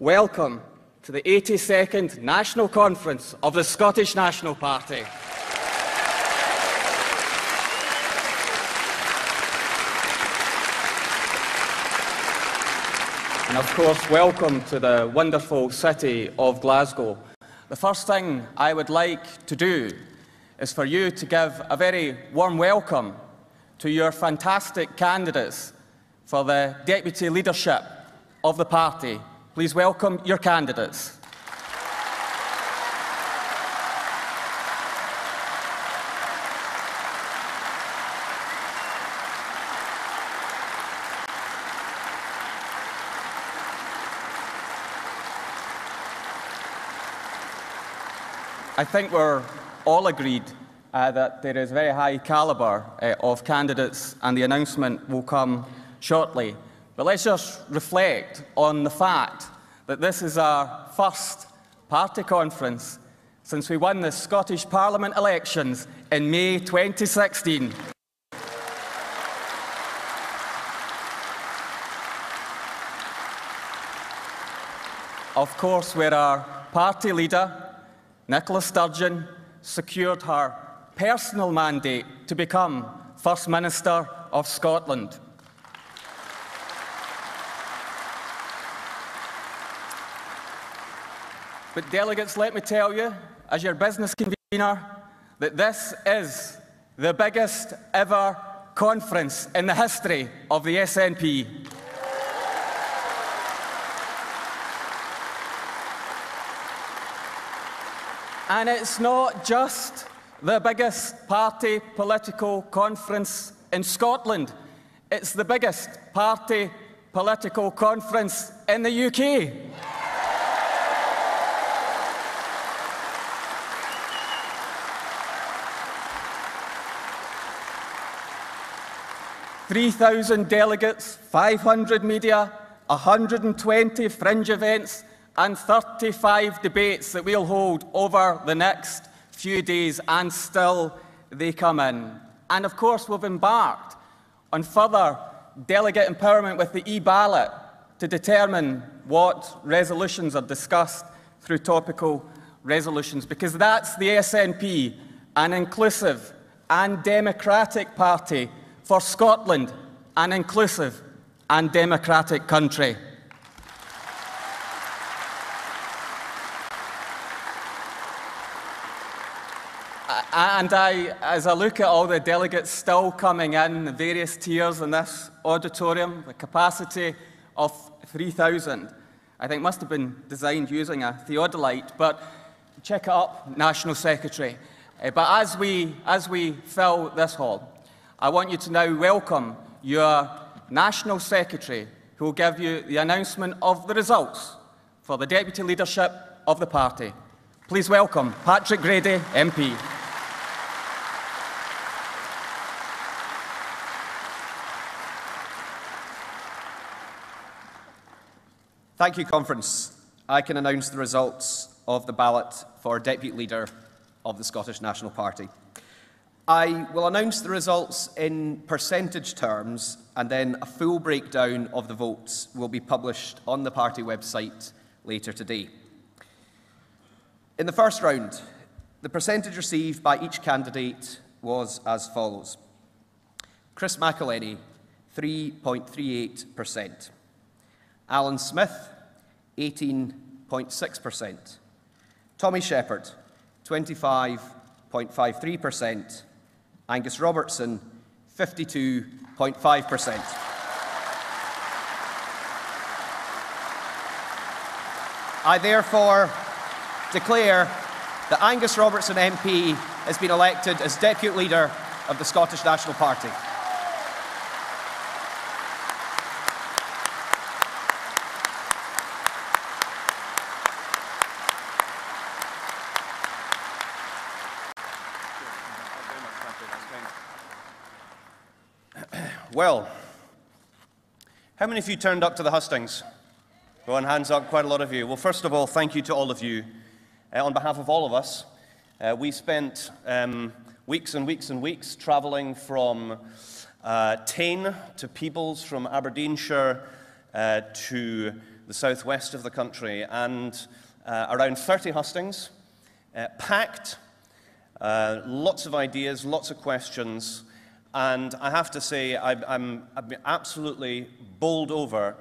welcome to the 82nd National Conference of the Scottish National Party. And of course, welcome to the wonderful city of Glasgow. The first thing I would like to do is for you to give a very warm welcome to your fantastic candidates for the deputy leadership of the party. Please welcome your candidates. I think we're all agreed that there is very high calibre of candidates, and the announcement will come shortly. But let's just reflect on the fact that this is our first party conference since we won the Scottish Parliament elections in May 2016. Of course, where our party leader, Nicola Sturgeon, secured her personal mandate to become First Minister of Scotland. But delegates, let me tell you, as your business convener, that this is the biggest ever conference in the history of the SNP. And it's not just the biggest party political conference in Scotland, it's the biggest party political conference in the UK. (3,000 delegates, 500 media, 120 fringe events and 35 debates that we'll hold over the next few days, and still they come in. And of course we've embarked on further delegate empowerment with the e-ballot to determine what resolutions are discussed through topical resolutions, because that's the SNP, an inclusive and democratic party for Scotland, an inclusive and democratic country. And as I look at all the delegates still coming in, the various tiers in this auditorium, the capacity of 3,000, I think must have been designed using a theodolite, but check it up, National Secretary. But as we fill this hall, I want you to now welcome your National Secretary, who will give you the announcement of the results for the deputy leadership of the party. Please welcome Patrick Grady, MP. Thank you, Conference. I can announce the results of the ballot for Deputy Leader of the Scottish National Party. I will announce the results in percentage terms, and then a full breakdown of the votes will be published on the party website later today. In the first round, the percentage received by each candidate was as follows. Chris McElhenney, 3.38%. Alan Smith, 18.6%. Tommy Shepherd, 25.53%. Angus Robertson, 52.5%. I therefore declare that Angus Robertson MP has been elected as Deputy Leader of the Scottish National Party. Well, how many of you turned up to the hustings? Go on, hands up, quite a lot of you. Well, first of all, thank you to all of you. On behalf of all of us, we spent weeks and weeks and weeks travelling from Tain to Peebles, from Aberdeenshire to the the southwest of the country, and around 30 hustings, packed, lots of ideas, lots of questions, and I have to say I've been absolutely bowled over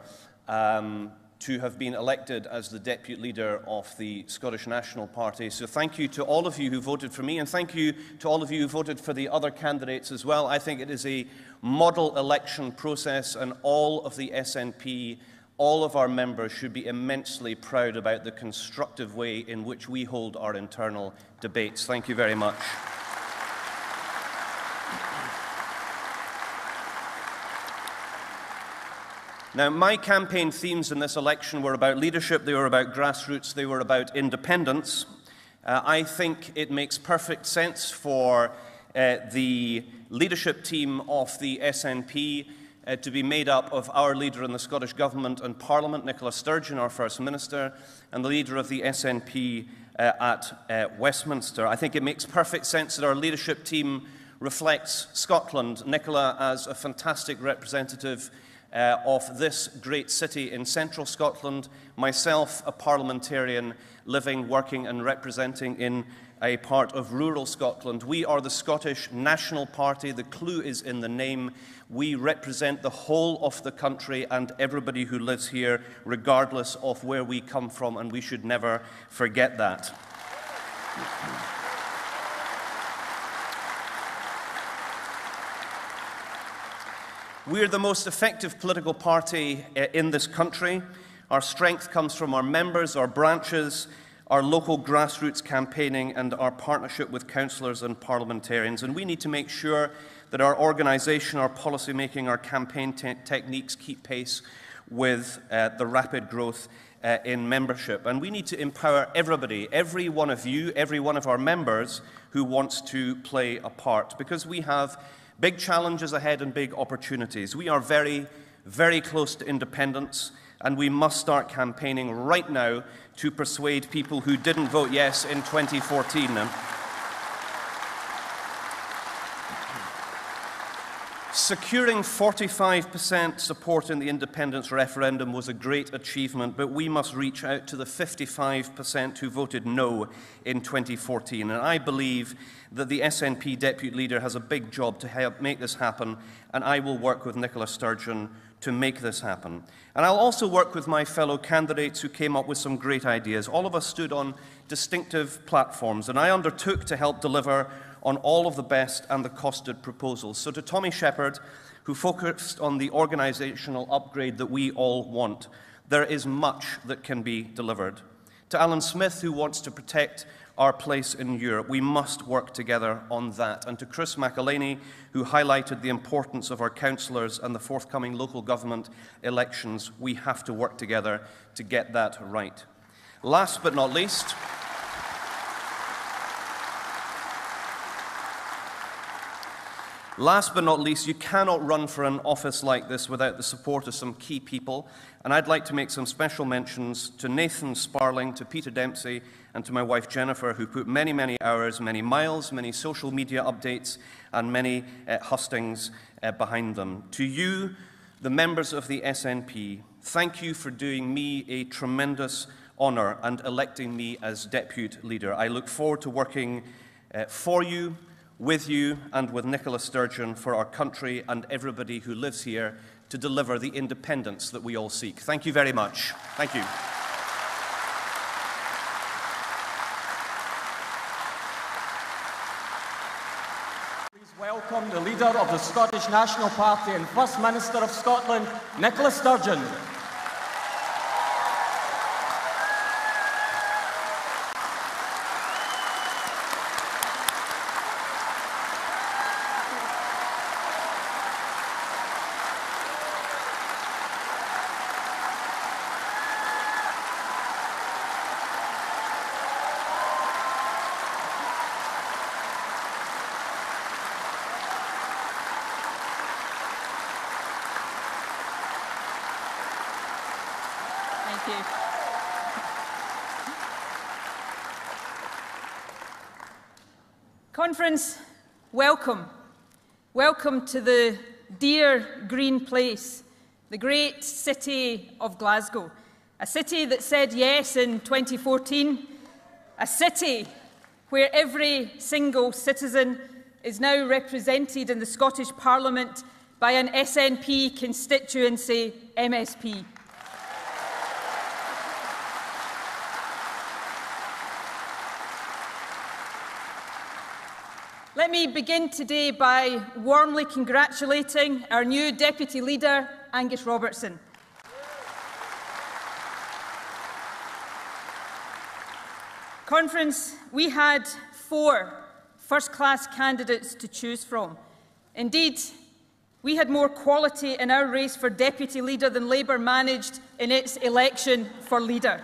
to have been elected as the Deputy Leader of the Scottish National Party. So thank you to all of you who voted for me, and thank you to all of you who voted for the other candidates as well. I think it is a model election process, and all of the SNP, all of our members should be immensely proud about the constructive way in which we hold our internal debates. Thank you very much. Now, my campaign themes in this election were about leadership, they were about grassroots, they were about independence. I think it makes perfect sense for the leadership team of the SNP to be made up of our leader in the Scottish Government and Parliament, Nicola Sturgeon, our First Minister, and the leader of the SNP at Westminster. I think it makes perfect sense that our leadership team reflects Scotland, Nicola as a fantastic representative of this great city in central Scotland, myself a parliamentarian living, working and representing in a part of rural Scotland. We are the Scottish National Party. The clue is in the name. We represent the whole of the country and everybody who lives here, regardless of where we come from, and we should never forget that. We're the most effective political party in this country. Our strength comes from our members, our branches, our local grassroots campaigning, and our partnership with councillors and parliamentarians. And we need to make sure that our organisation, our policy making, our campaign techniques keep pace with the rapid growth in membership. And we need to empower everybody, every one of you, every one of our members who wants to play a part, because we have big challenges ahead and big opportunities. We are very, very close to independence, and we must start campaigning right now to persuade people who didn't vote yes in 2014. Securing 45% support in the independence referendum was a great achievement, but we must reach out to the 55% who voted no in 2014. And I believe that the SNP Deputy Leader has a big job to help make this happen, and I will work with Nicola Sturgeon to make this happen. And I'll also work with my fellow candidates who came up with some great ideas. All of us stood on distinctive platforms, and I undertook to help deliver on all of the best and the costed proposals. So to Tommy Shepherd, who focused on the organisational upgrade that we all want, there is much that can be delivered. To Alan Smith, who wants to protect our place in Europe, we must work together on that. And to Chris McElhaney, who highlighted the importance of our councillors and the forthcoming local government elections, we have to work together to get that right. Last but not least, you cannot run for an office like this without the support of some key people, and I'd like to make some special mentions to Nathan Sparling, to Peter Dempsey, and to my wife Jennifer, who put many, many hours, many miles, many social media updates, and many hustings behind them. To you, the members of the SNP, thank you for doing me a tremendous honour and electing me as Deputy Leader. I look forward to working for you, with you and with Nicola Sturgeon for our country and everybody who lives here to deliver the independence that we all seek. Thank you very much. Thank you. Please welcome the leader of the Scottish National Party and First Minister of Scotland, Nicola Sturgeon. Thank you. Conference, welcome. Welcome to the dear green place, the great city of Glasgow. A city that said yes in 2014. A city where every single citizen is now represented in the Scottish Parliament by an SNP constituency MSP. Let me begin today by warmly congratulating our new Deputy Leader, Angus Robertson. Conference, we had 4 first-class candidates to choose from. Indeed, we had more quality in our race for Deputy Leader than Labour managed in its election for Leader.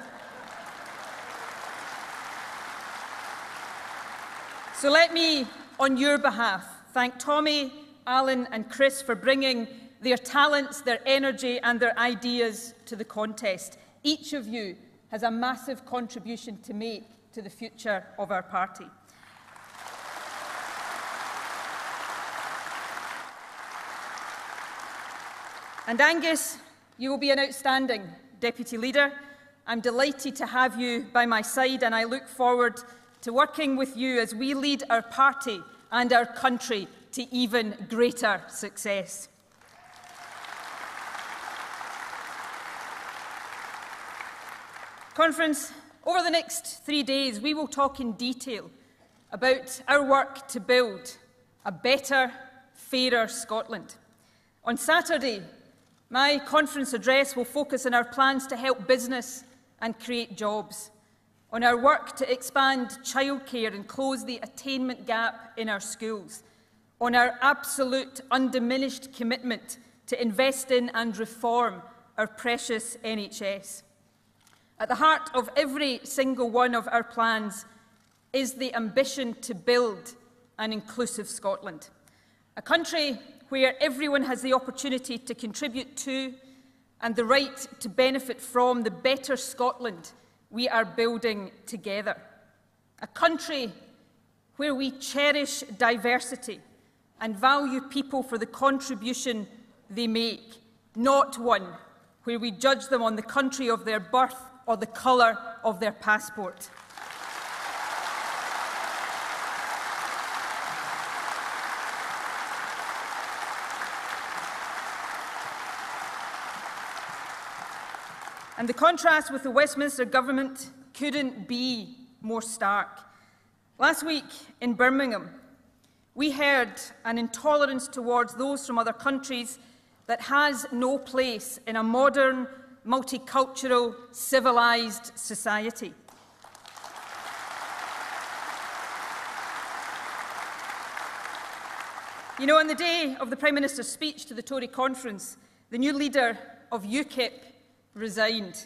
So let me, on your behalf, thank Tommy, Alan and Chris for bringing their talents, their energy and their ideas to the contest. Each of you has a massive contribution to make to the future of our party. And Angus, you will be an outstanding Deputy Leader. I'm delighted to have you by my side and I look forward to working with you as we lead our party and our country to even greater success. Conference, over the next 3 days, we will talk in detail about our work to build a better, fairer Scotland. On Saturday, my conference address will focus on our plans to help business and create jobs, on our work to expand childcare and close the attainment gap in our schools, on our absolute undiminished commitment to invest in and reform our precious NHS. At the heart of every single one of our plans is the ambition to build an inclusive Scotland, a country where everyone has the opportunity to contribute to and the right to benefit from the better Scotland we are building together. A country where we cherish diversity and value people for the contribution they make, not one where we judge them on the country of their birth or the colour of their passport. And the contrast with the Westminster government couldn't be more stark. Last week in Birmingham, we heard an intolerance towards those from other countries that has no place in a modern, multicultural, civilised society. You know, on the day of the Prime Minister's speech to the Tory conference, the new leader of UKIP resigned.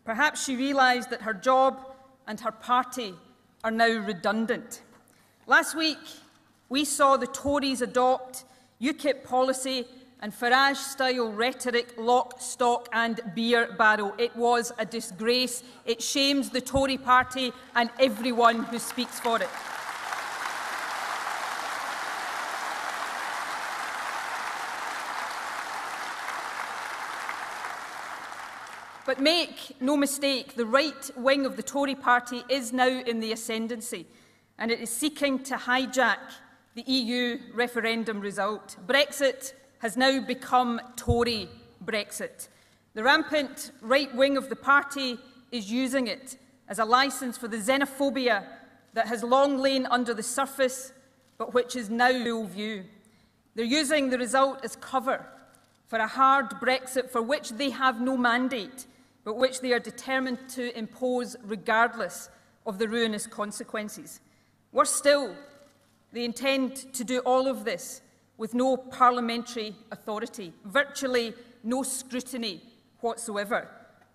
Perhaps she realised that her job and her party are now redundant. Last week, we saw the Tories adopt UKIP policy and Farage-style rhetoric, lock, stock and beer barrel. It was a disgrace. It shames the Tory party and everyone who speaks for it. But make no mistake, the right wing of the Tory party is now in the ascendancy, and it is seeking to hijack the EU referendum result. Brexit has now become Tory Brexit. The rampant right wing of the party is using it as a licence for the xenophobia that has long lain under the surface, but which is now full view. They're using the result as cover for a hard Brexit for which they have no mandate, but which they are determined to impose regardless of the ruinous consequences. Worse still, they intend to do all of this with no parliamentary authority, virtually no scrutiny whatsoever,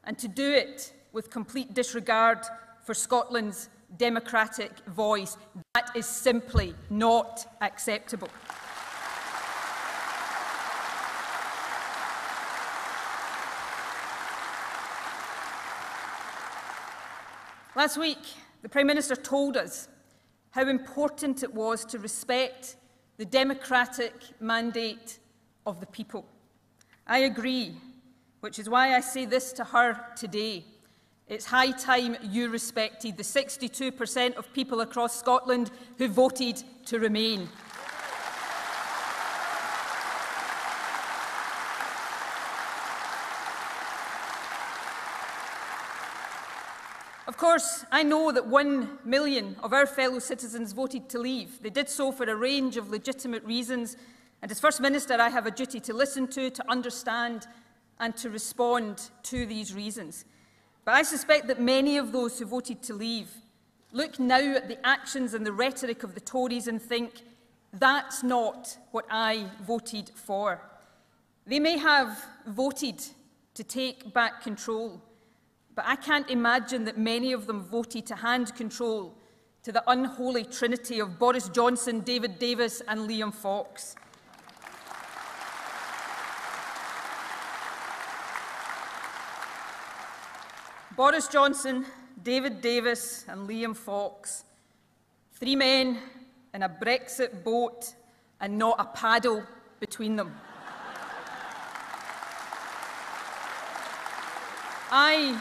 and to do it with complete disregard for Scotland's democratic voice. That is simply not acceptable. Last week, the Prime Minister told us how important it was to respect the democratic mandate of the people. I agree. which is why I say this to her today. It's high time you respected the 62% of people across Scotland who voted to remain. Of course, I know that 1 million of our fellow citizens voted to leave. They did so for a range of legitimate reasons, and as First Minister I have a duty to listen to understand and to respond to these reasons. But I suspect that many of those who voted to leave look now at the actions and the rhetoric of the Tories and think, that's not what I voted for. They may have voted to take back control, but I can't imagine that many of them voted to hand control to the unholy trinity of Boris Johnson, David Davis and Liam Fox. Boris Johnson, David Davis and Liam Fox, 3 men in a Brexit boat and not a paddle between them. I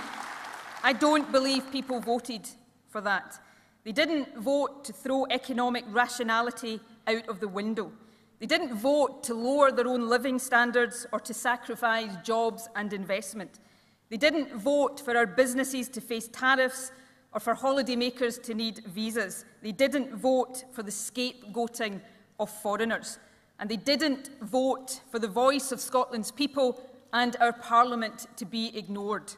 don't believe people voted for that. They didn't vote to throw economic rationality out of the window. They didn't vote to lower their own living standards or to sacrifice jobs and investment. They didn't vote for our businesses to face tariffs or for holidaymakers to need visas. They didn't vote for the scapegoating of foreigners. And they didn't vote for the voice of Scotland's people and our Parliament to be ignored.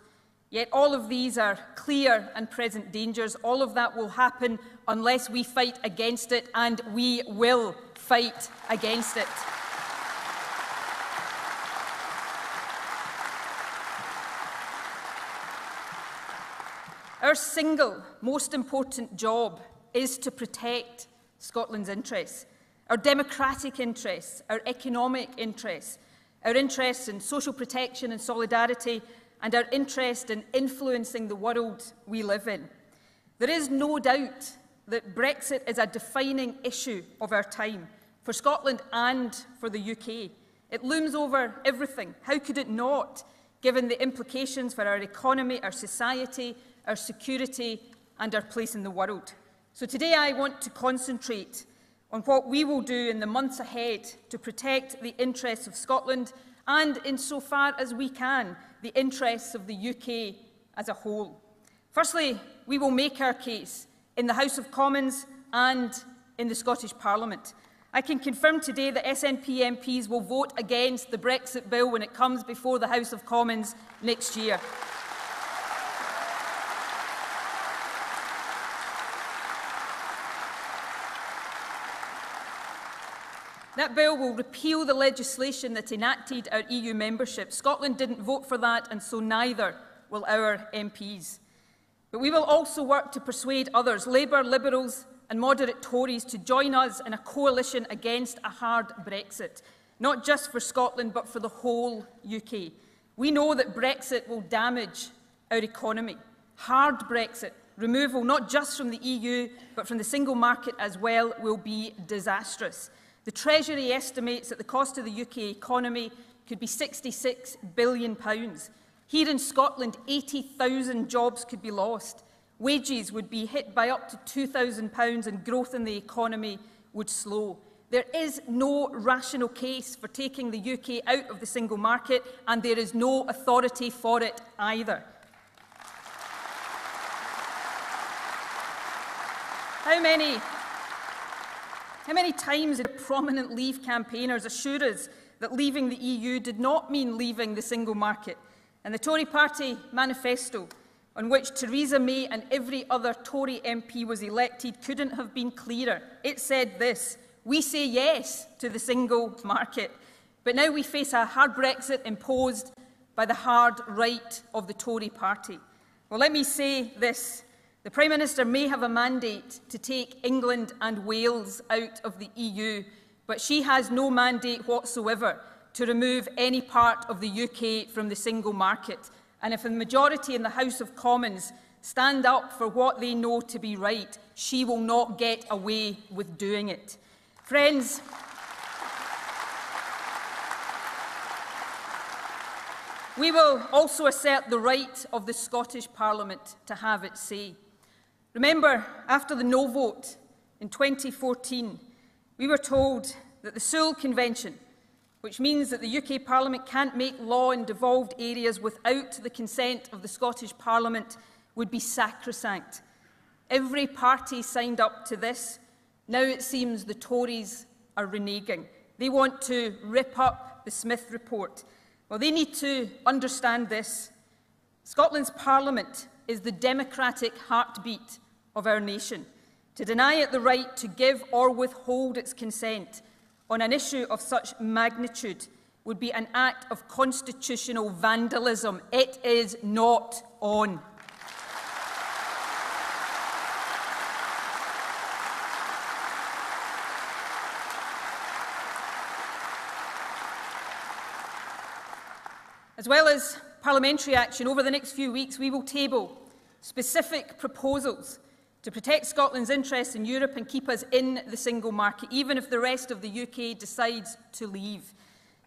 Yet all of these are clear and present dangers. All of that will happen unless we fight against it, and we will fight against it. Our single most important job is to protect Scotland's interests, our democratic interests, our economic interests, our interests in social protection and solidarity, and our interest in influencing the world we live in. There is no doubt that Brexit is a defining issue of our time, for Scotland and for the UK. It looms over everything. How could it not, given the implications for our economy, our society, our security and our place in the world? So today I want to concentrate on what we will do in the months ahead to protect the interests of Scotland and, insofar as we can, the interests of the UK as a whole. Firstly, we will make our case in the House of Commons and in the Scottish Parliament. I can confirm today that SNP MPs will vote against the Brexit bill when it comes before the House of Commons next year. That bill will repeal the legislation that enacted our EU membership. Scotland didn't vote for that, and so neither will our MPs. But we will also work to persuade others, Labour, Liberals and moderate Tories, to join us in a coalition against a hard Brexit, not just for Scotland but for the whole UK. We know that Brexit will damage our economy. Hard Brexit, removal not just from the EU but from the single market as well, will be disastrous. The Treasury estimates that the cost of the UK economy could be £66 billion. Here in Scotland, 80,000 jobs could be lost. Wages would be hit by up to £2,000 and growth in the economy would slow. There is no rational case for taking the UK out of the single market, and there is no authority for it either. How many times did prominent Leave campaigners assure us that leaving the EU did not mean leaving the single market? And the Tory party manifesto, on which Theresa May and every other Tory MP was elected, couldn't have been clearer. It said this: we say yes to the single market, but now we face a hard Brexit imposed by the hard right of the Tory party. Well, let me say this. The Prime Minister may have a mandate to take England and Wales out of the EU, but she has no mandate whatsoever to remove any part of the UK from the single market. And if the majority in the House of Commons stand up for what they know to be right, she will not get away with doing it. Friends, We will also assert the right of the Scottish Parliament to have its say. Remember, after the no vote in 2014, we were told that the Sewell Convention, which means that the UK Parliament can't make law in devolved areas without the consent of the Scottish Parliament, would be sacrosanct. Every party signed up to this. Now it seems the Tories are reneging. They want to rip up the Smith report. Well, they need to understand this. Scotland's Parliament is the democratic heartbeat of our nation. To deny it the right to give or withhold its consent on an issue of such magnitude would be an act of constitutional vandalism. It is not on. As well as parliamentary action, over the next few weeks we will table specific proposals to protect Scotland's interests in Europe and keep us in the single market, even if the rest of the UK decides to leave.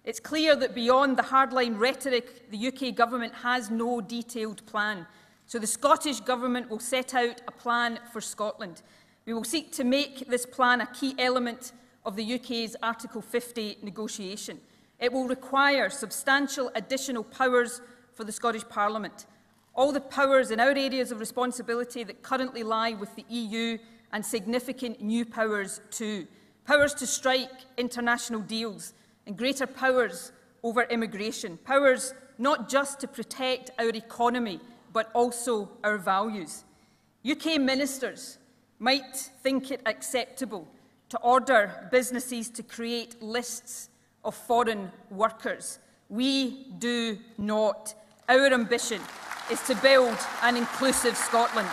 It's clear that beyond the hardline rhetoric, the UK government has no detailed plan. So the Scottish government will set out a plan for Scotland. We will seek to make this plan a key element of the UK's Article 50 negotiation. It will require substantial additional powers for the Scottish Parliament. All the powers in our areas of responsibility that currently lie with the EU, and significant new powers too. Powers to strike international deals and greater powers over immigration. Powers not just to protect our economy, but also our values. UK ministers might think it acceptable to order businesses to create lists of foreign workers. We do not. Our ambition is to build an inclusive Scotland.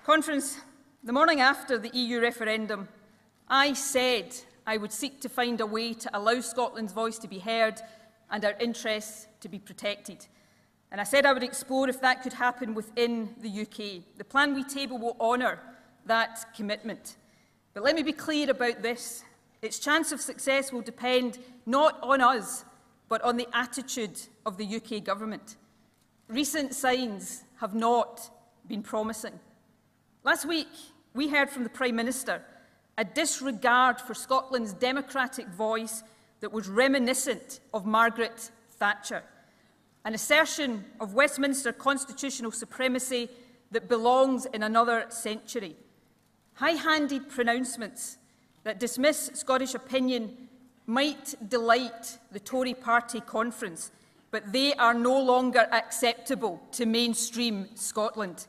Conference, the morning after the EU referendum, I said I would seek to find a way to allow Scotland's voice to be heard and our interests to be protected. And I said I would explore if that could happen within the UK. The plan we table will honour that commitment. But let me be clear about this. Its chance of success will depend not on us, but on the attitude of the UK government. Recent signs have not been promising. Last week, we heard from the Prime Minister a disregard for Scotland's democratic voice that was reminiscent of Margaret Thatcher, an assertion of Westminster constitutional supremacy that belongs in another century. High-handed pronouncements that dismiss Scottish opinion might delight the Tory party conference, but they are no longer acceptable to mainstream Scotland.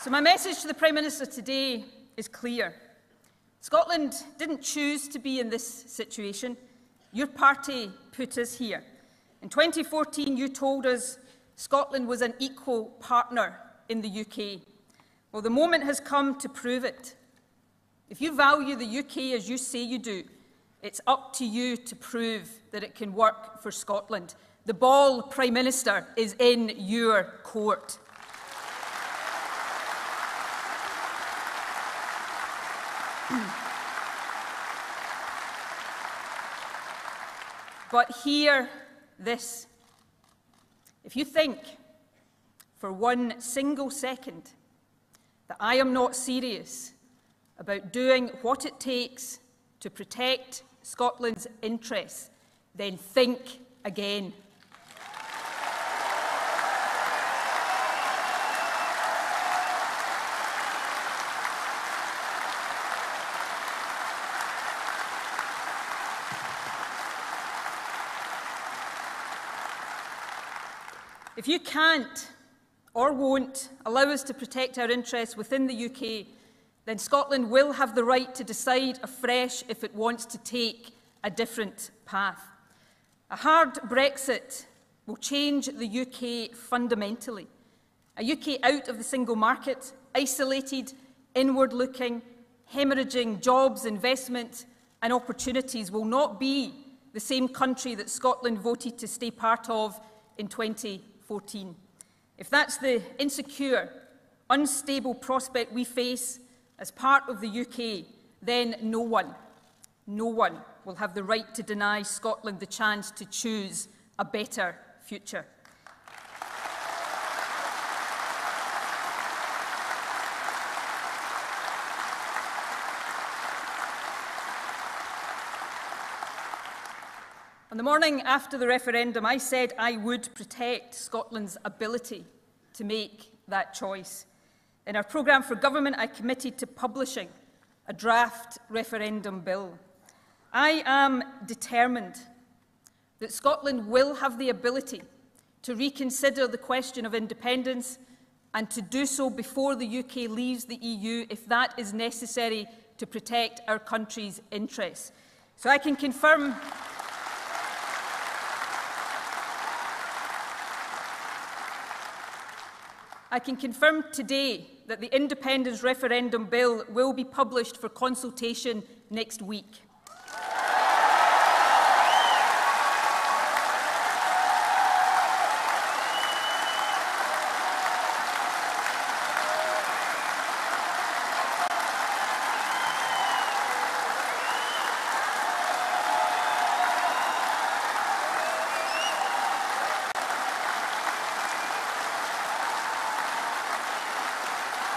So my message to the Prime Minister today is clear. Scotland didn't choose to be in this situation. Your party put us here. In 2014, you told us Scotland was an equal partner in the UK. Well, the moment has come to prove it. If you value the UK as you say you do, it's up to you to prove that it can work for Scotland. The ball, Prime Minister, is in your court. But hear this. If you think for one single second that I am not serious about doing what it takes to protect Scotland's interests, then think again. If you can't or won't allow us to protect our interests within the UK, then Scotland will have the right to decide afresh if it wants to take a different path. A hard Brexit will change the UK fundamentally. A UK out of the single market, isolated, inward-looking, hemorrhaging jobs, investment and opportunities will not be the same country that Scotland voted to stay part of in 2014. If that's the insecure, unstable prospect we face as part of the UK, then no one will have the right to deny Scotland the chance to choose a better future. On the morning after the referendum, I said I would protect Scotland's ability to make that choice. In our programme for government, I committed to publishing a draft referendum bill. I am determined that Scotland will have the ability to reconsider the question of independence and to do so before the UK leaves the EU if that is necessary to protect our country's interests. So I can confirm today that the independence referendum bill will be published for consultation next week.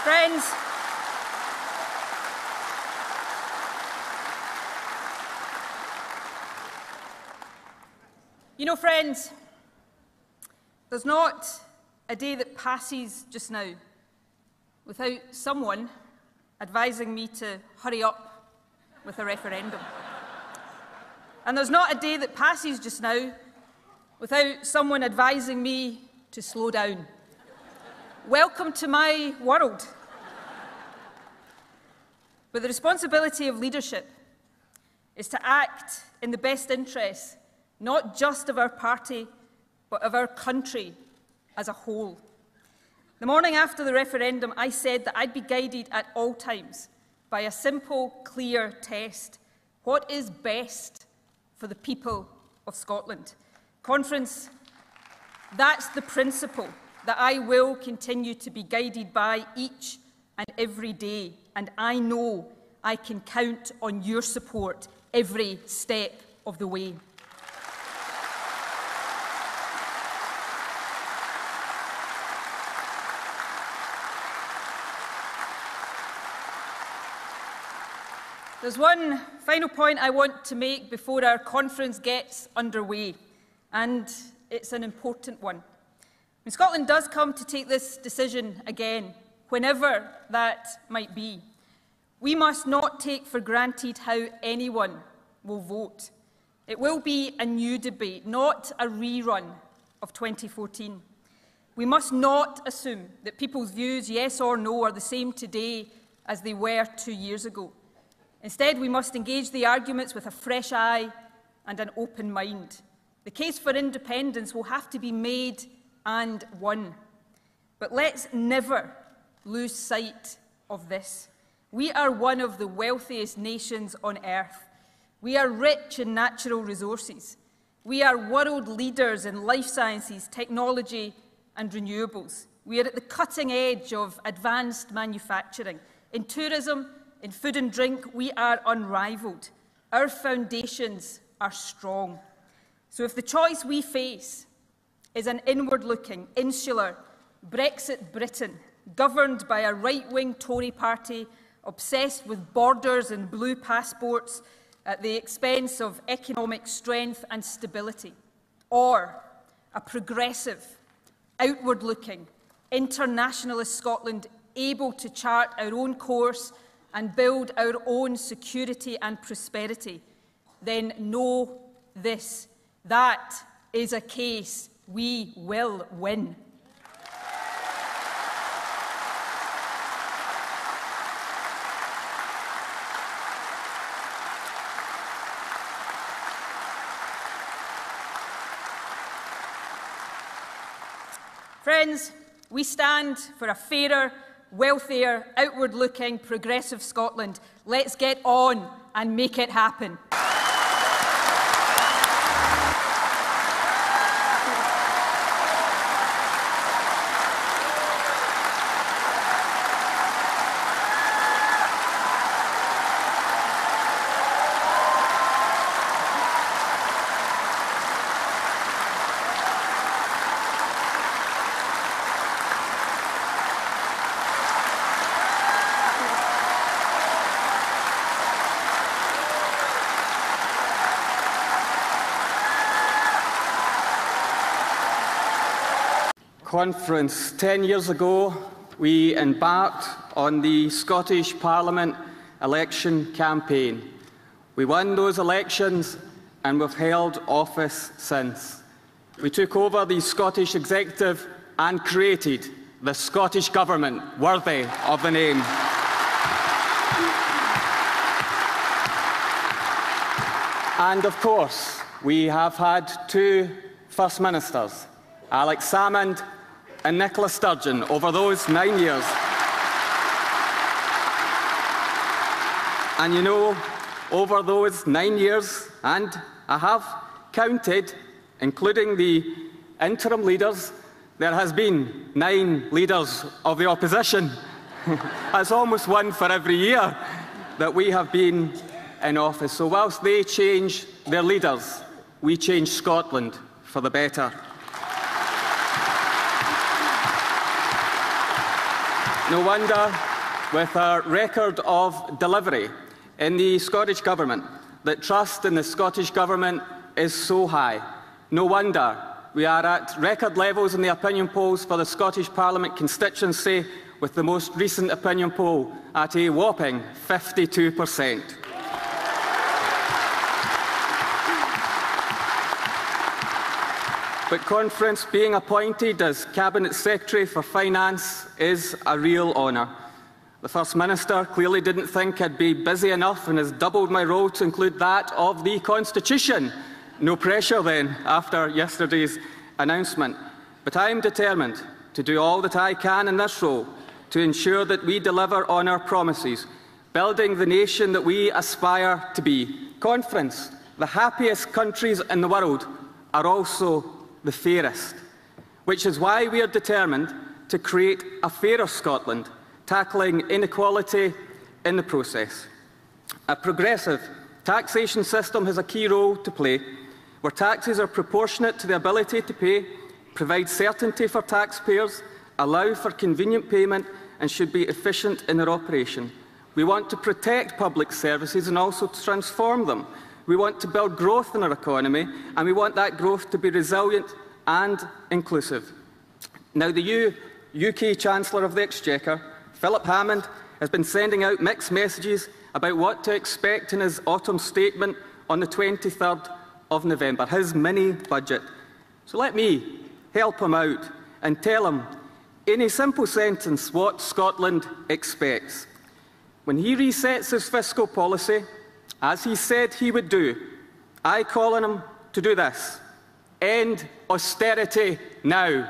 Friends, you know, friends, there's not a day that passes just now without someone advising me to hurry up with a referendum. And there's not a day that passes just now without someone advising me to slow down. Welcome to my world. But the responsibility of leadership is to act in the best interests, not just of our party, but of our country as a whole. The morning after the referendum, I said that I'd be guided at all times by a simple, clear test. What is best for the people of Scotland? Conference, that's the principle that I will continue to be guided by each and every day, and I know I can count on your support every step of the way. There's one final point I want to make before our conference gets underway, and it's an important one. When Scotland does come to take this decision again, whenever that might be, we must not take for granted how anyone will vote. It will be a new debate, not a rerun of 2014. We must not assume that people's views, yes or no, are the same today as they were 2 years ago. Instead, we must engage the arguments with a fresh eye and an open mind. The case for independence will have to be made and won. But let's never lose sight of this. We are one of the wealthiest nations on earth. We are rich in natural resources. We are world leaders in life sciences, technology and renewables. We are at the cutting edge of advanced manufacturing. In tourism, in food and drink, we are unrivalled. Our foundations are strong. So if the choice we face is an inward-looking, insular Brexit Britain, governed by a right-wing Tory party obsessed with borders and blue passports at the expense of economic strength and stability, or a progressive, outward-looking, internationalist Scotland able to chart our own course and build our own security and prosperity, then know this, that is a case we will win. Friends, we stand for a fairer, wealthier, outward-looking, progressive Scotland. Let's get on and make it happen. Conference, 10 years ago, we embarked on the Scottish Parliament election campaign. We won those elections and we've held office since. We took over the Scottish Executive and created the Scottish Government worthy of the name. And of course, we have had two First Ministers, Alex Salmond and Nicola Sturgeon, over those 9 years. And you know, over those 9 years, and I have counted, including the interim leaders, there has been 9 leaders of the opposition. That's almost one for every year that we have been in office. So whilst they change their leaders, we change Scotland for the better. No wonder, with our record of delivery in the Scottish Government, that trust in the Scottish Government is so high. No wonder we are at record levels in the opinion polls for the Scottish Parliament constituency, with the most recent opinion poll at a whopping 52%. But Conference, being appointed as Cabinet Secretary for Finance is a real honour. The First Minister clearly didn't think I'd be busy enough and has doubled my role to include that of the Constitution. No pressure then, after yesterday's announcement. But I am determined to do all that I can in this role to ensure that we deliver on our promises, building the nation that we aspire to be. Conference, the happiest countries in the world are also the fairest, which is why we are determined to create a fairer Scotland, tackling inequality in the process. A progressive taxation system has a key role to play, where taxes are proportionate to the ability to pay, provide certainty for taxpayers, allow for convenient payment and should be efficient in their operation. We want to protect public services and also to transform them. We want to build growth in our economy, and we want that growth to be resilient and inclusive. Now, the UK Chancellor of the Exchequer, Philip Hammond, has been sending out mixed messages about what to expect in his autumn statement on the 23rd of November, his mini-budget. So let me help him out and tell him, in a simple sentence, what Scotland expects. When he resets his fiscal policy, as he said he would do, I call on him to do this: end austerity now.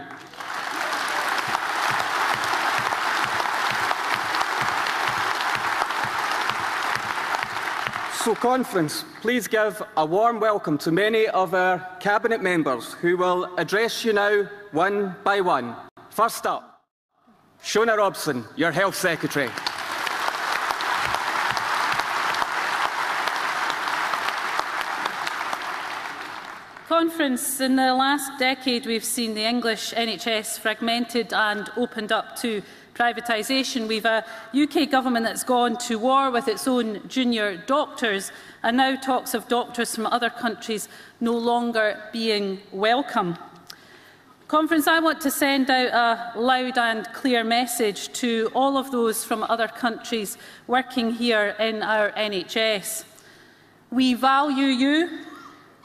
So, Conference, please give a warm welcome to many of our Cabinet members who will address you now one by one. First up, Shona Robison, your Health Secretary. Conference, in the last decade we've seen the English NHS fragmented and opened up to privatisation. We've a UK government that's gone to war with its own junior doctors, and now talks of doctors from other countries no longer being welcome. Conference, I want to send out a loud and clear message to all of those from other countries working here in our NHS. We value you.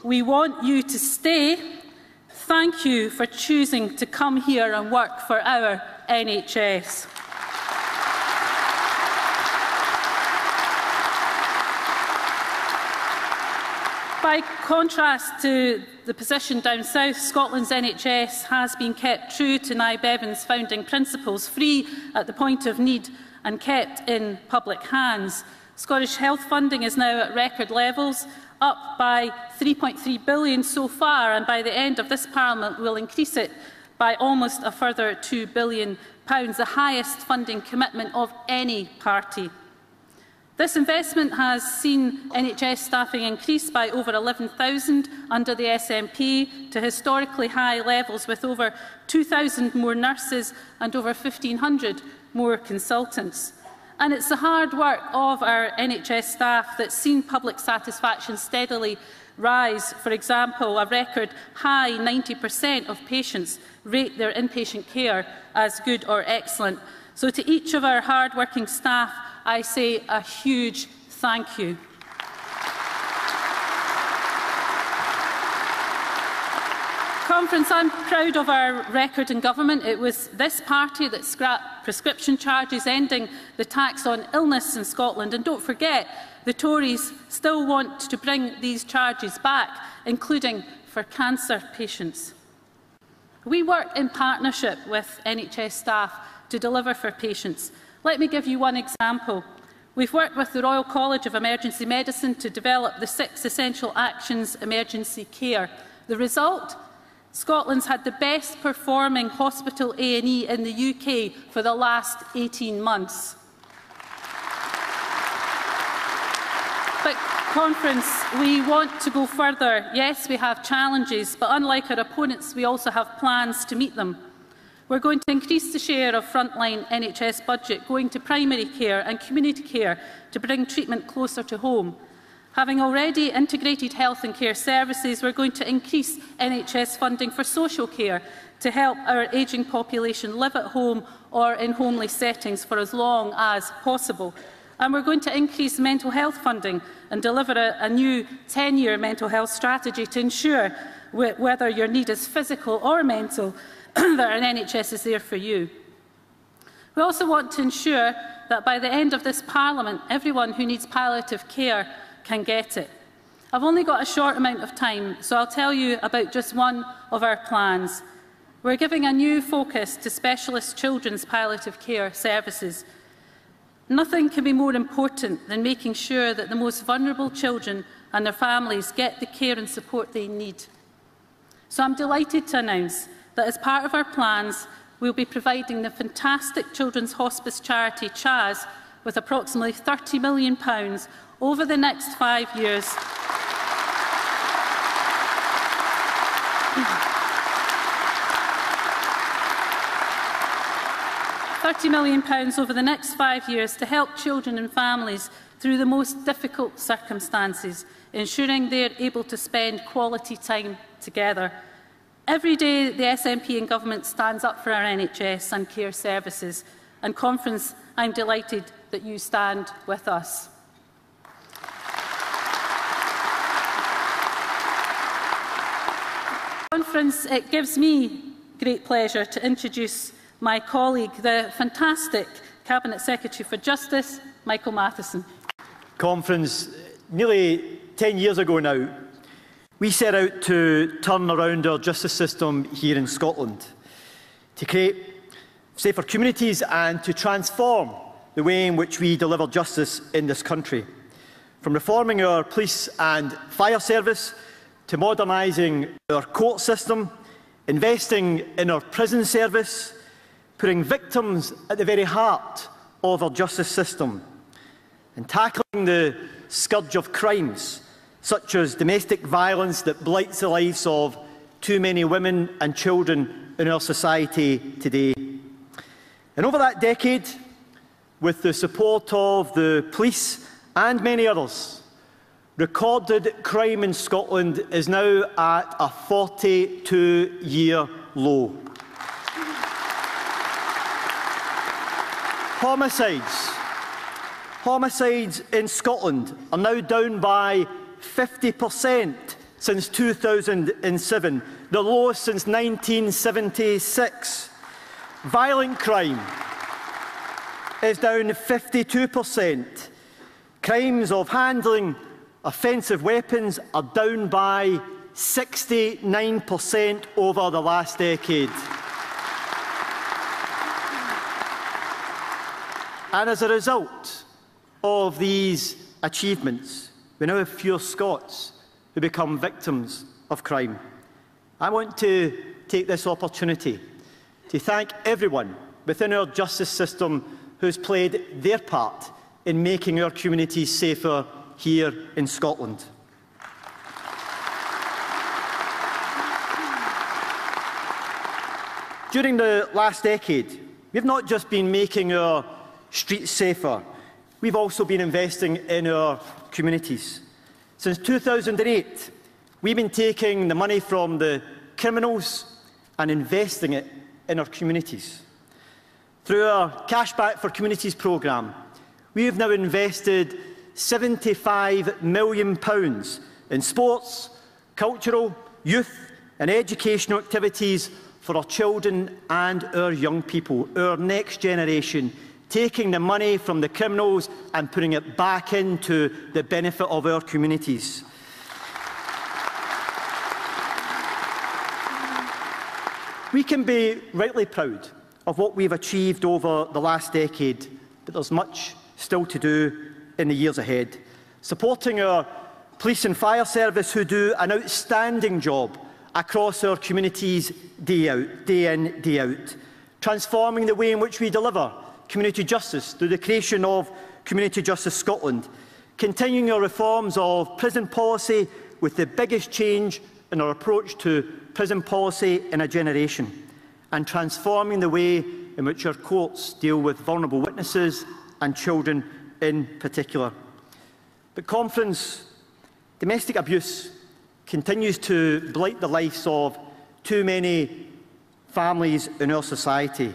We want you to stay. Thank you for choosing to come here and work for our NHS. By contrast to the position down south, Scotland's NHS has been kept true to Nye Bevan's founding principles: free at the point of need and kept in public hands. Scottish health funding is now at record levels, up by £3.3 billion so far, and by the end of this Parliament we'll increase it by almost a further £2 billion, the highest funding commitment of any party. This investment has seen NHS staffing increase by over 11,000 under the SNP to historically high levels, with over 2,000 more nurses and over 1,500 more consultants. And it's the hard work of our NHS staff that's seen public satisfaction steadily rise. For example, a record high 90% of patients rate their inpatient care as good or excellent. So to each of our hard-working staff, I say a huge thank you. Conference, I'm proud of our record in government. It was this party that scrapped prescription charges, ending the tax on illness in Scotland. And don't forget, the Tories still want to bring these charges back, including for cancer patients. We work in partnership with NHS staff to deliver for patients. Let me give you one example. We've worked with the Royal College of Emergency Medicine to develop the 6 Essential Actions Emergency Care. The result? Scotland's had the best performing hospital A&E in the UK for the last 18 months. But Conference, we want to go further. Yes, we have challenges, but unlike our opponents, we also have plans to meet them. We're going to increase the share of frontline NHS budget going to primary care and community care to bring treatment closer to home. Having already integrated health and care services, we're going to increase NHS funding for social care to help our ageing population live at home or in homely settings for as long as possible. And we're going to increase mental health funding and deliver a new 10-year mental health strategy to ensure, whether your need is physical or mental, that an NHS is there for you. We also want to ensure that by the end of this Parliament, everyone who needs palliative care can get it. I've only got a short amount of time, so I'll tell you about just one of our plans. We're giving a new focus to specialist children's palliative care services. Nothing can be more important than making sure that the most vulnerable children and their families get the care and support they need. So I'm delighted to announce that as part of our plans, we'll be providing the fantastic children's hospice charity CHAS with approximately £30 million over the next 5 years. £30 million over the next 5 years to help children and families through the most difficult circumstances, ensuring they are able to spend quality time together. Every day, the SNP and government stands up for our NHS and care services. And Conference, I'm delighted that you stand with us. Conference, it gives me great pleasure to introduce my colleague, the fantastic Cabinet Secretary for Justice, Michael Matheson. Conference, nearly 10 years ago now, we set out to turn around our justice system here in Scotland, to create safer communities and to transform the way in which we deliver justice in this country. From reforming our police and fire service, to modernising our court system, investing in our prison service, putting victims at the very heart of our justice system, and tackling the scourge of crimes, such as domestic violence that blights the lives of too many women and children in our society today. And over that decade, with the support of the police and many others, recorded crime in Scotland is now at a 42-year low. Homicides in Scotland are now down by 50% since 2007, the lowest since 1976. Violent crime is down 52%. Crimes of handling offensive weapons are down by 69% over the last decade. And as a result of these achievements, we now have fewer Scots who become victims of crime. I want to take this opportunity to thank everyone within our justice system who has played their part in making our communities safer here in Scotland. During the last decade, we've not just been making our streets safer, we've also been investing in our communities. Since 2008, We've been taking the money from the criminals and investing it in our communities. Through our Cashback for Communities programme, we have now invested £75 million in sports, cultural, youth and educational activities for our children and our young people, our next generation, taking the money from the criminals and putting it back into the benefit of our communities. We can be rightly proud of what we've achieved over the last decade, but there's much still to do in the years ahead. Supporting our police and fire service, who do an outstanding job across our communities day in, day out. Transforming the way in which we deliver community justice through the creation of Community Justice Scotland. Continuing our reforms of prison policy with the biggest change in our approach to prison policy in a generation. And transforming the way in which our courts deal with vulnerable witnesses and children in particular. But Conference, domestic abuse continues to blight the lives of too many families in our society.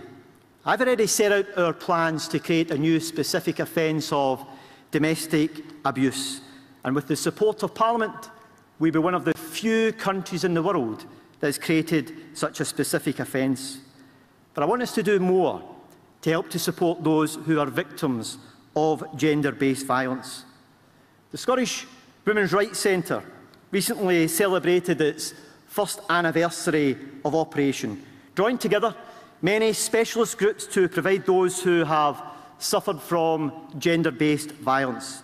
I've already set out our plans to create a new specific offence of domestic abuse. And with the support of Parliament, we'll be one of the few countries in the world that has created such a specific offence. But I want us to do more to help to support those who are victims of gender-based violence. The Scottish Women's Rights Centre recently celebrated its first anniversary of operation, drawing together many specialist groups to provide those who have suffered from gender-based violence.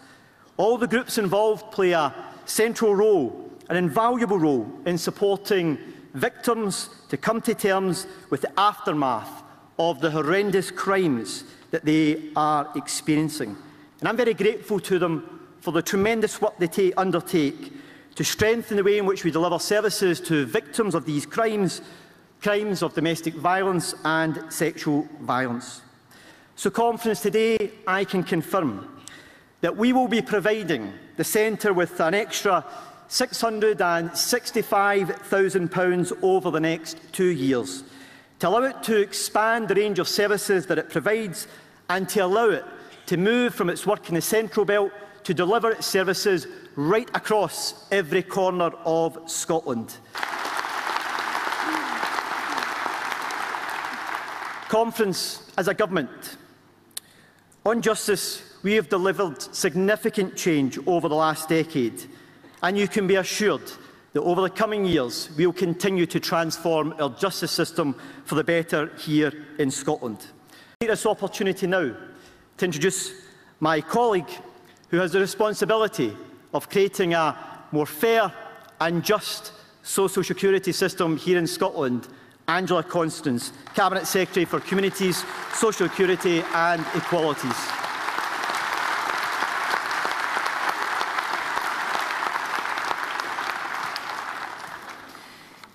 All the groups involved play a central role, an invaluable role in supporting victims to come to terms with the aftermath of the horrendous crimes that they are experiencing. And I'm very grateful to them for the tremendous work they undertake to strengthen the way in which we deliver services to victims of these crimes, crimes of domestic violence and sexual violence. So, Conference, today I can confirm that we will be providing the Centre with an extra £665,000 over the next 2 years, to allow it to expand the range of services that it provides and to allow it to move from its work in the Central Belt to deliver its services right across every corner of Scotland. Conference, as a government, on justice, we have delivered significant change over the last decade, and you can be assured that over the coming years we will continue to transform our justice system for the better here in Scotland. I take this opportunity now to introduce my colleague who has the responsibility of creating a more fair and just social security system here in Scotland, Angela Constance, Cabinet Secretary for Communities, Social Security and Equalities.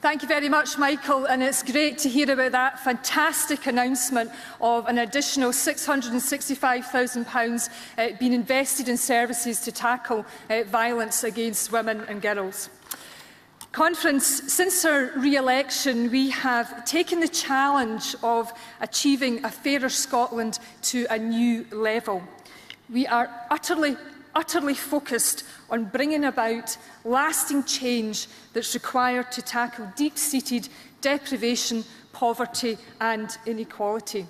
Thank you very much, Michael, and it's great to hear about that fantastic announcement of an additional £665,000 being invested in services to tackle violence against women and girls. Conference, since our re-election, we have taken the challenge of achieving a fairer Scotland to a new level. We are utterly focused on bringing about lasting change that's required to tackle deep-seated deprivation, poverty and inequality.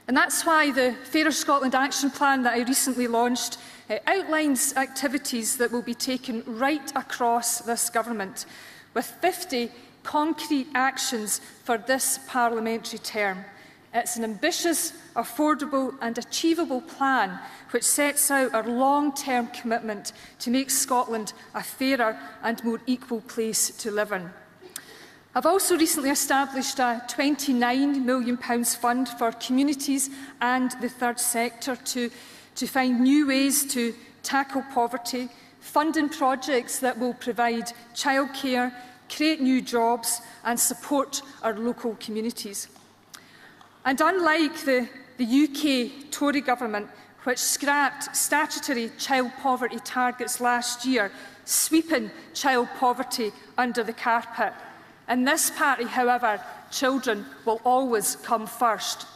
And that's why the Fairer Scotland Action Plan that I recently launched outlines activities that will be taken right across this government, with 50 concrete actions for this parliamentary term. It's an ambitious, affordable and achievable plan which sets out our long-term commitment to make Scotland a fairer and more equal place to live in. I've also recently established a £29 million fund for communities and the third sector to find new ways to tackle poverty, funding projects that will provide childcare, create new jobs and support our local communities. And unlike the UK Tory government, which scrapped statutory child poverty targets last year, sweeping child poverty under the carpet. In this party, however, children will always come first.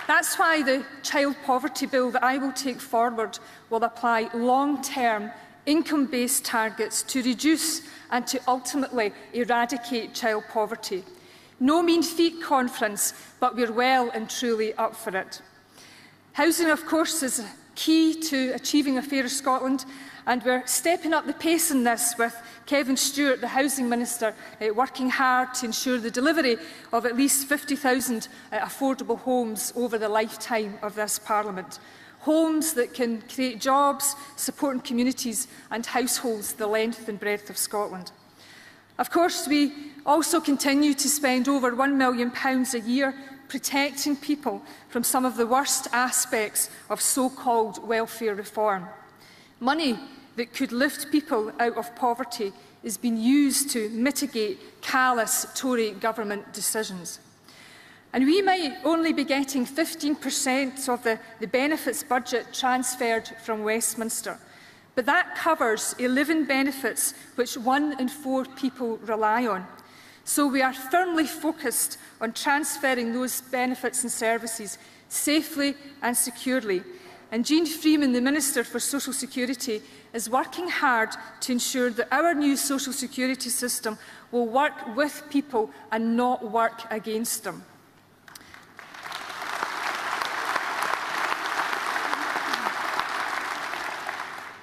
That's why the child poverty bill that I will take forward will apply long-term, income-based targets to reduce and to ultimately eradicate child poverty. No mean feat, Conference, but we're well and truly up for it. Housing, of course, is key to achieving a fairer Scotland, and we're stepping up the pace in this with Kevin Stewart, the Housing Minister, working hard to ensure the delivery of at least 50,000 affordable homes over the lifetime of this Parliament. Homes that can create jobs, supporting communities and households the length and breadth of Scotland. Of course, we also continue to spend over £1 million a year protecting people from some of the worst aspects of so-called welfare reform. Money that could lift people out of poverty is being used to mitigate callous Tory government decisions. And we might only be getting 15% of the benefits budget transferred from Westminster, but that covers 11 benefits which 1 in 4 people rely on. So we are firmly focused on transferring those benefits and services safely and securely. And Jean Freeman, the Minister for Social Security, is working hard to ensure that our new social security system will work with people and not work against them.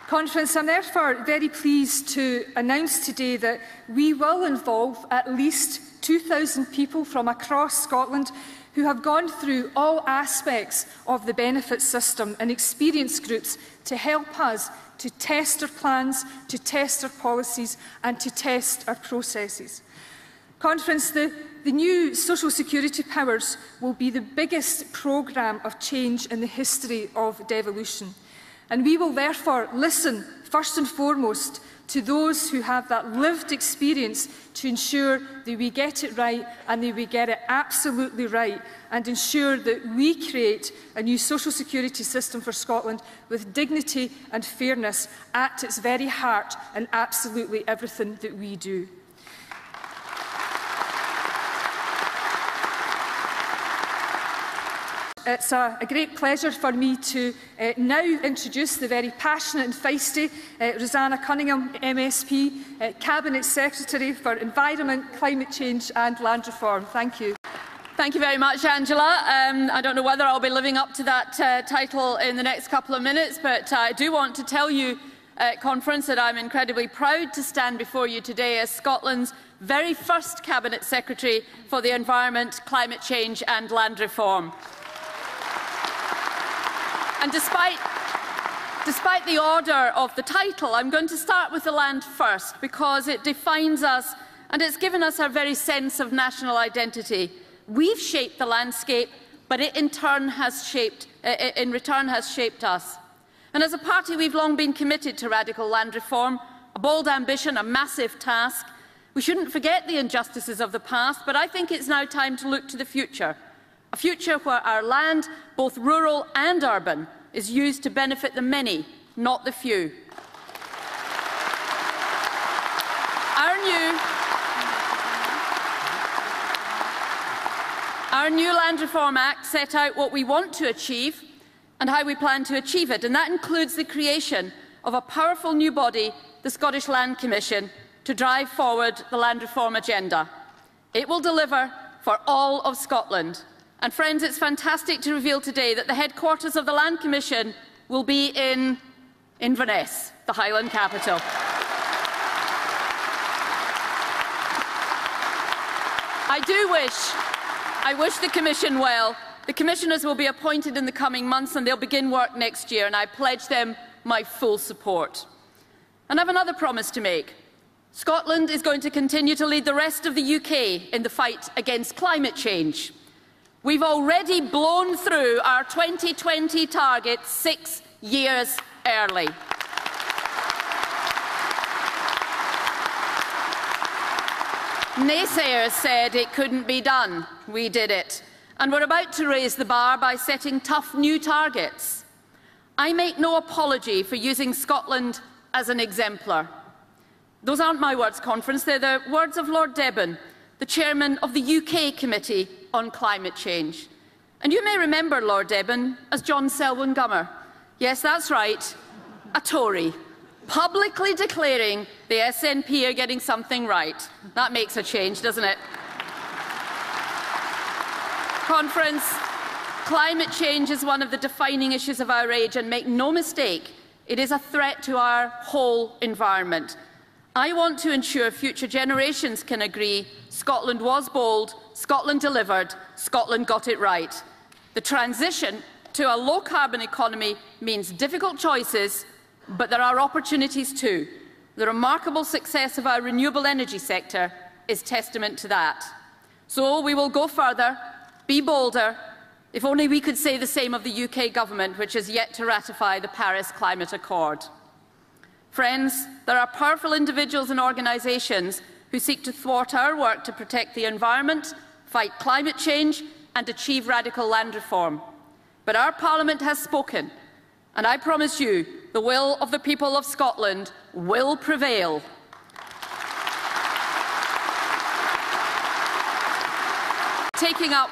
Conference, I'm therefore very pleased to announce today that we will involve at least 2,000 people from across Scotland who have gone through all aspects of the benefit system and experience groups to help us to test our plans, to test our policies and to test our processes. Conference, the new social security powers will be the biggest programme of change in the history of devolution. And we will therefore listen, first and foremost, to those who have that lived experience to ensure that we get it right and that we get it absolutely right, and ensure that we create a new social security system for Scotland with dignity and fairness at its very heart in absolutely everything that we do. It's a great pleasure for me to now introduce the very passionate and feisty Roseanna Cunningham, MSP, Cabinet Secretary for Environment, Climate Change and Land Reform. Thank you. Thank you very much, Angela. I don't know whether I'll be living up to that title in the next couple of minutes, but I do want to tell you, Conference, that I'm incredibly proud to stand before you today as Scotland's very first Cabinet Secretary for the Environment, Climate Change and Land Reform. And despite the order of the title, I'm going to start with the land first, because it defines us and it's given us our very sense of national identity. We've shaped the landscape, but it in return has shaped us. And as a party, we've long been committed to radical land reform, a bold ambition, a massive task. We shouldn't forget the injustices of the past, but I think it's now time to look to the future. A future where our land, both rural and urban, is used to benefit the many, not the few. Our new Land Reform Act set out what we want to achieve and how we plan to achieve it, and that includes the creation of a powerful new body, the Scottish Land Commission, to drive forward the land reform agenda. It will deliver for all of Scotland. And friends, it's fantastic to reveal today that the headquarters of the Land Commission will be in Inverness, the Highland capital. I wish the Commission well. The Commissioners will be appointed in the coming months and they'll begin work next year, and I pledge them my full support. And I have another promise to make. Scotland is going to continue to lead the rest of the UK in the fight against climate change. We've already blown through our 2020 target 6 years early. Naysayers said it couldn't be done. We did it. And we're about to raise the bar by setting tough new targets. I make no apology for using Scotland as an exemplar. Those aren't my words, Conference. They're the words of Lord Debon, the chairman of the UK Committee on Climate Change. And you may remember Lord Debon as John Selwyn Gummer. Yes, that's right, a Tory, publicly declaring the SNP are getting something right. That makes a change, doesn't it? Conference, climate change is one of the defining issues of our age, and make no mistake, it is a threat to our whole environment. I want to ensure future generations can agree Scotland was bold, Scotland delivered, Scotland got it right. The transition to a low-carbon economy means difficult choices, but there are opportunities too. The remarkable success of our renewable energy sector is testament to that. So we will go further, be bolder. If only we could say the same of the UK government, which has yet to ratify the Paris Climate Accord. Friends, there are powerful individuals and organisations who seek to thwart our work to protect the environment, fight climate change and achieve radical land reform. But our Parliament has spoken, and I promise you the will of the people of Scotland will prevail. Taking up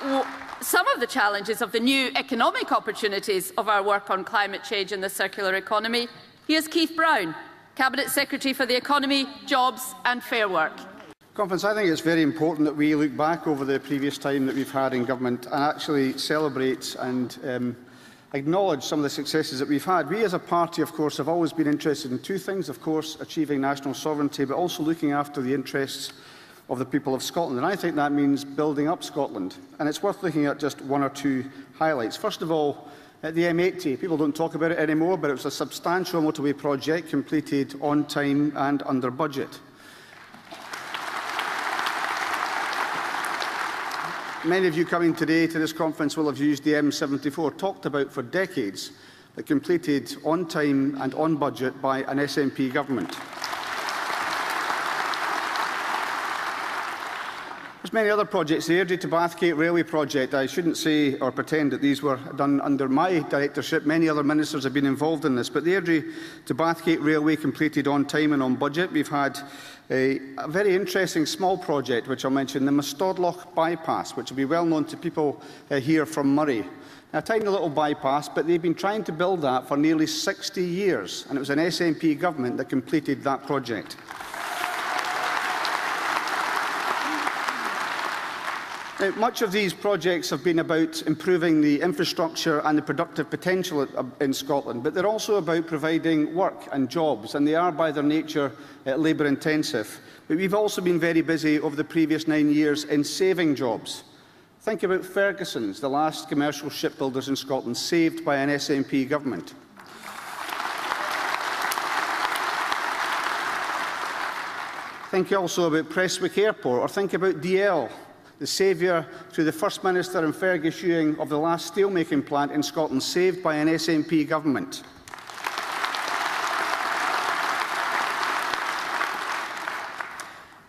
some of the challenges of the new economic opportunities of our work on climate change and the circular economy, here's Keith Brown, Cabinet Secretary for the Economy, Jobs and Fair Work. Conference, I think it's very important that we look back over the previous time that we've had in government and actually celebrate and acknowledge some of the successes that we've had. We as a party, of course, have always been interested in two things, of course, achieving national sovereignty, but also looking after the interests of the people of Scotland. And I think that means building up Scotland. And it's worth looking at just one or two highlights. First of all, at the M80, people don't talk about it anymore, but it was a substantial motorway project completed on time and under budget. Many of you coming today to this conference will have used the M74, talked about for decades, but completed on time and on budget by an SNP government. There's many other projects. The Airdrie to Bathgate Railway project, I shouldn't say or pretend that these were done under my directorship. Many other ministers have been involved in this, but the Airdrie to Bathgate Railway completed on time and on budget. We've had a very interesting small project, which I'll mention, the Mastodloch bypass, which will be well known to people here from Murray. Now, a tiny little bypass, but they've been trying to build that for nearly 60 years, and it was an SNP government that completed that project. Now, much of these projects have been about improving the infrastructure and the productive potential in Scotland, but they're also about providing work and jobs, and they are by their nature labour intensive. But we've also been very busy over the previous 9 years in saving jobs. Think about Ferguson's, the last commercial shipbuilders in Scotland, saved by an SNP government. Think also about Prestwick Airport, or think about DL, the saviour through the First Minister and Fergus Ewing of the last steelmaking plant in Scotland, saved by an SNP government.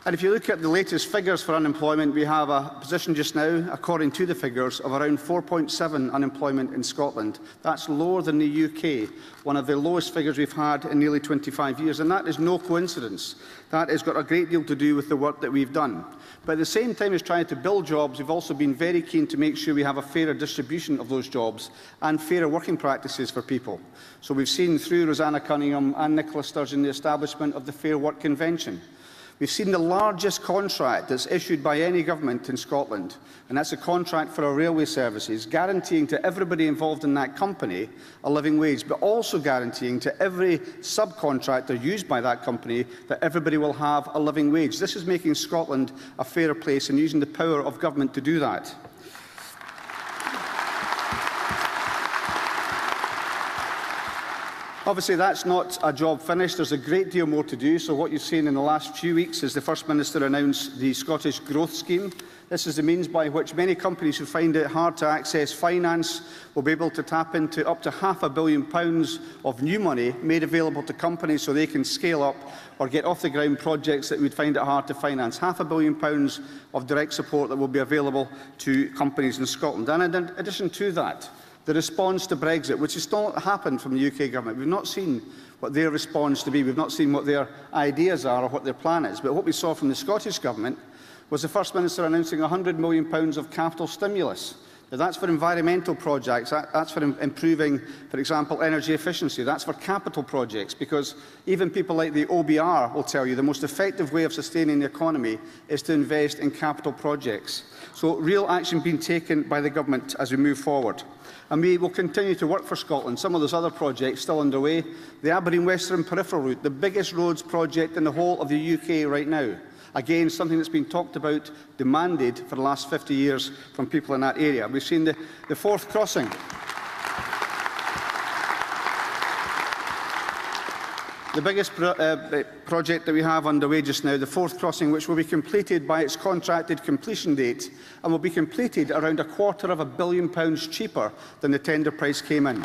And if you look at the latest figures for unemployment, we have a position just now, according to the figures, of around 4.7 unemployment in Scotland. That's lower than the UK, one of the lowest figures we've had in nearly 25 years. And that is no coincidence. That has got a great deal to do with the work that we've done. But at the same time as trying to build jobs, we've also been very keen to make sure we have a fairer distribution of those jobs and fairer working practices for people. So we've seen through Roseanna Cunningham and Nicola Sturgeon the establishment of the Fair Work Convention. We've seen the largest contract that's issued by any government in Scotland, and that's a contract for our railway services, guaranteeing to everybody involved in that company a living wage, but also guaranteeing to every subcontractor used by that company that everybody will have a living wage. This is making Scotland a fairer place and using the power of government to do that. Obviously, that's not a job finished. There's a great deal more to do. So what you've seen in the last few weeks is the First Minister announced the Scottish Growth Scheme. This is the means by which many companies who find it hard to access finance will be able to tap into up to £500 million of new money made available to companies so they can scale up or get off the ground projects that would find it hard to finance. £500 million of direct support that will be available to companies in Scotland. And in addition to that, the response to Brexit, which has still not happened from the UK government. We've not seen what their response to be. We've not seen what their ideas are or what their plan is. But what we saw from the Scottish government was the First Minister announcing £100 million of capital stimulus. Now, that's for environmental projects, that's for improving, for example, energy efficiency, that's for capital projects, because even people like the OBR will tell you the most effective way of sustaining the economy is to invest in capital projects. So real action being taken by the government as we move forward. And we will continue to work for Scotland. Some of those other projects still underway. The Aberdeen Western Peripheral Route, the biggest roads project in the whole of the UK right now. Again, something that's been talked about, demanded for the last 50 years from people in that area. We've seen the Forth Crossing. The biggest project that we have underway just now, the Forth Crossing, which will be completed by its contracted completion date and will be completed around £250 million cheaper than the tender price came in.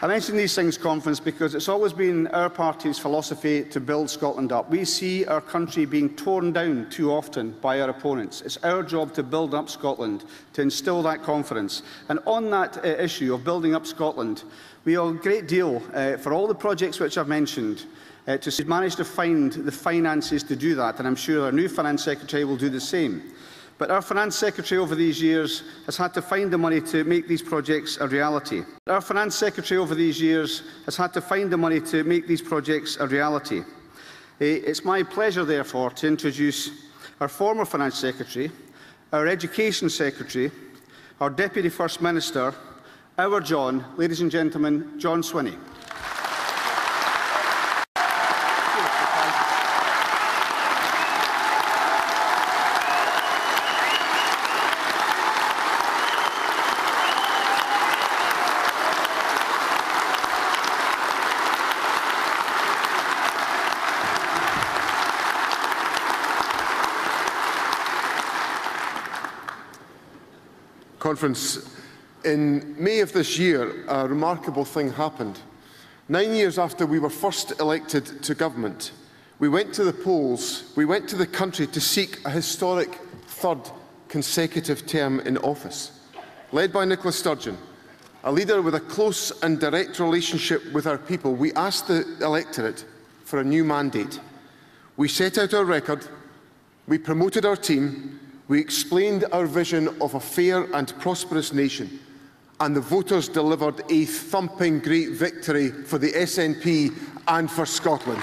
I mention these things, Conference, because it's always been our party's philosophy to build Scotland up. We see our country being torn down too often by our opponents. It's our job to build up Scotland, to instil that confidence. And on that issue of building up Scotland, we owe a great deal for all the projects which I've mentioned to manage to find the finances to do that, and I'm sure our new Finance Secretary will do the same. But our Finance Secretary over these years has had to find the money to make these projects a reality. Our Finance Secretary over these years has had to find the money to make these projects a reality. It's my pleasure, therefore, to introduce our former Finance Secretary, our Education Secretary, our Deputy First Minister, our John, ladies and gentlemen, John Swinney. Conference, in May of this year, a remarkable thing happened. 9 years after we were first elected to government, we went to the polls, we went to the country to seek a historic third consecutive term in office. Led by Nicola Sturgeon, a leader with a close and direct relationship with our people, we asked the electorate for a new mandate. We set out our record, we promoted our team, we explained our vision of a fair and prosperous nation, and the voters delivered a thumping great victory for the SNP and for Scotland.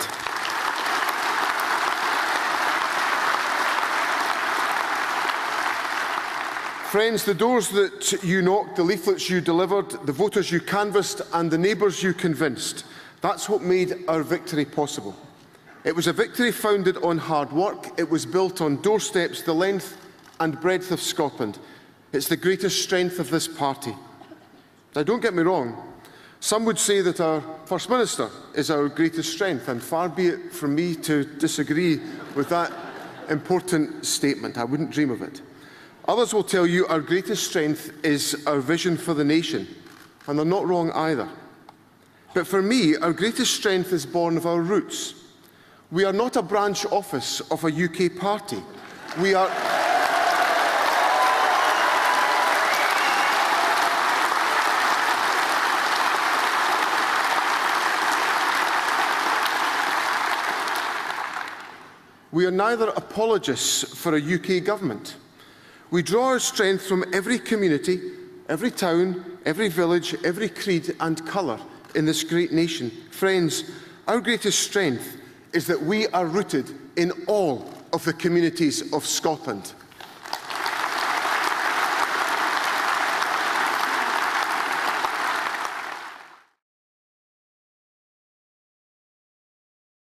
Friends, the doors that you knocked, the leaflets you delivered, the voters you canvassed and the neighbours you convinced, that's what made our victory possible. It was a victory founded on hard work. It was built on doorsteps the length and breadth of Scotland. It's the greatest strength of this party. Now, don't get me wrong. Some would say that our First Minister is our greatest strength, and far be it from me to disagree with that important statement. I wouldn't dream of it. Others will tell you our greatest strength is our vision for the nation, and they're not wrong either. But for me, our greatest strength is born of our roots. We are not a branch office of a UK party. We are... We are neither apologists for a UK government. We draw our strength from every community, every town, every village, every creed and colour in this great nation. Friends, our greatest strength is that we are rooted in all of the communities of Scotland.